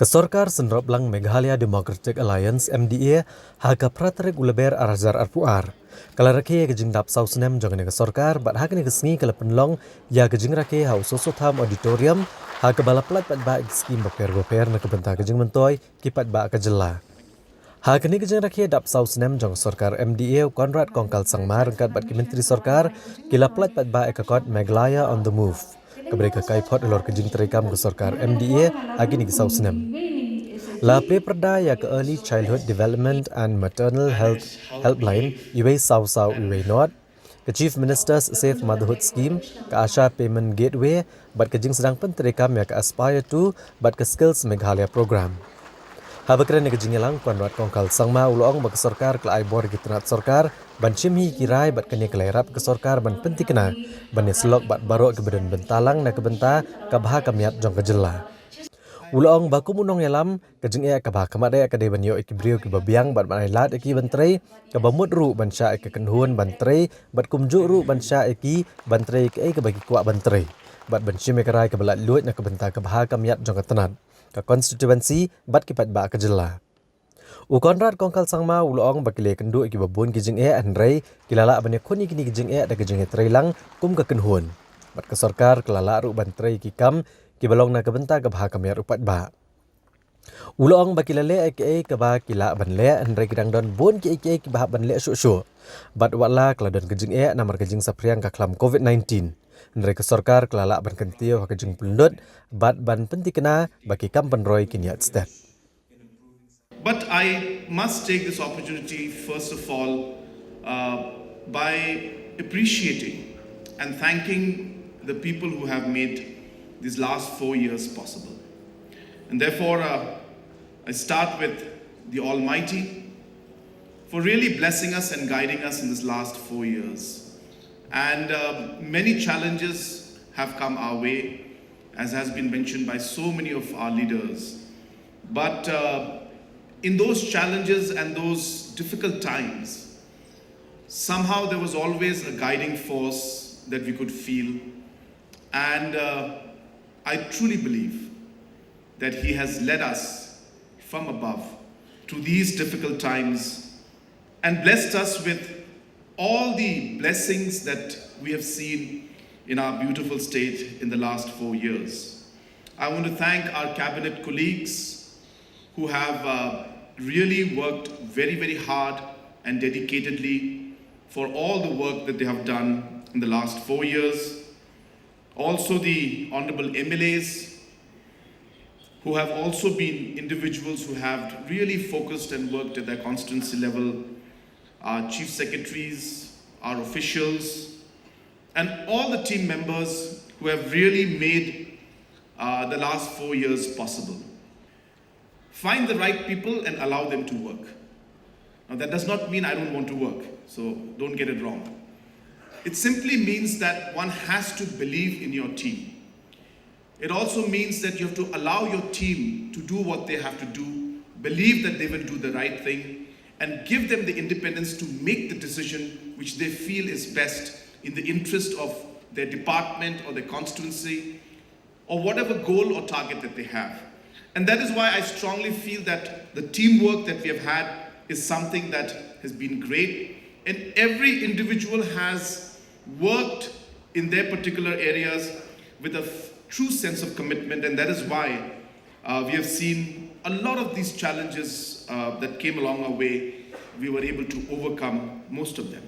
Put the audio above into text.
Sorkar senrop lang Meghalaya Democratic Alliance MDA haga pratrek uleber arazar arpuar. Kalau Rakhe ke Jingdap sau Snem jangan ke Sorkar, bat haga ni kesengi kalau penlong ya ke Jing Rakhe hau sosotham auditorium haga balaplat bat ba skim baper nak kebentar ke Jing mentoi kipat ba ke jela. Haga ni ke Jing Rakhe dap sau Snem jang Sorkar MDA Konrad Kongkal Sangmar angkat bat ke Menteri Sorkar kila plat bat ba ekakot Meghalaya on the move. Kebereka kaipot elor ke Jing terekam ke Sorkar MDA agi ni ke sau Snem. La play perda ya ke Early Childhood Development and Maternal Health Helpline Iwe Sau Sau Iwe Not ke Chief Minister's Safe Motherhood Scheme ke Asha Payment Gateway bat ke Jing sedang penterekam ya ke Aspire to bat ke Skills Meghalaya Program. Habakren ke Jing Elang Konrad Kongkal Sangma uloong bak Sorkar ke Aibor ke Tenat Sorkar ban Chimhi Kirai bat kene ke Lairap ke Sorkar ban pentikena ban Selok bat Barok ke Badan Bentalang na ke Benta ke Baha Kamiat jong ke Jela. Uloong baku munong yalam ke Jing ka Baha Kamat ke de banyo ikibrio ke babiang bat ban lat iki bantrei ke bamut ru ban sya ke kenhuan bantrei bat kumju ru ban sya iki bantrei ke bagi kuak bantrei bat ban Chime Kirai ke belat luit na ke Benta ke Baha Kamiat jong ke Tenat ke konstituensi bat kipat ba ke Jela. Konrad Kongkal Sangma uloong bakile kendu iki babun ke Jing anrei kilala banyak kuni kini ke Jing da ke Jing trailang kum ke kenhuan bat ke Sorkar kelala ru bantrei ki kam ki balong na ke Benta ke Baha Kamiat upat ba. Uloong bakilale aka ke Baha kila banle anrei kidang don bun ki aka ki Baha banle syuk bat wala keladon ke Jing namar ke Jing sapriang ka klam COVID-19. Anrei ke Sorkar kelala ban kentio ke Jing pelundut bat ban pentikena bagi kam penroi kini at step. But I must take this opportunity, first of all, by appreciating and thanking the people who have made these last 4 years possible. And therefore, I start with the Almighty for really blessing us and guiding us in this last 4 years. And many challenges have come our way, as has been mentioned by so many of our leaders. But in those challenges and those difficult times, somehow there was always a guiding force that we could feel. And I truly believe that He has led us from above through these difficult times and blessed us with all the blessings that we have seen in our beautiful state in the last 4 years. I want to thank our cabinet colleagues who have really worked very, very hard and dedicatedly for all the work that they have done in the last 4 years. Also the honorable MLAs who have also been individuals who have really focused and worked at their constituency level, our chief secretaries, our officials, and all the team members who have really made the last 4 years possible. Find the right people and allow them to work. Now that does not mean I don't want to work, so don't get it wrong. It simply means that one has to believe in your team. It also means that you have to allow your team to do what they have to do, believe that they will do the right thing, and give them the independence to make the decision which they feel is best in the interest of their department or their constituency or whatever goal or target that they have. And that is why I strongly feel that the teamwork that we have had is something that has been great, and every individual has worked in their particular areas with a true sense of commitment, and that is why we have seen a lot of these challenges that came along our way. We were able to overcome most of them.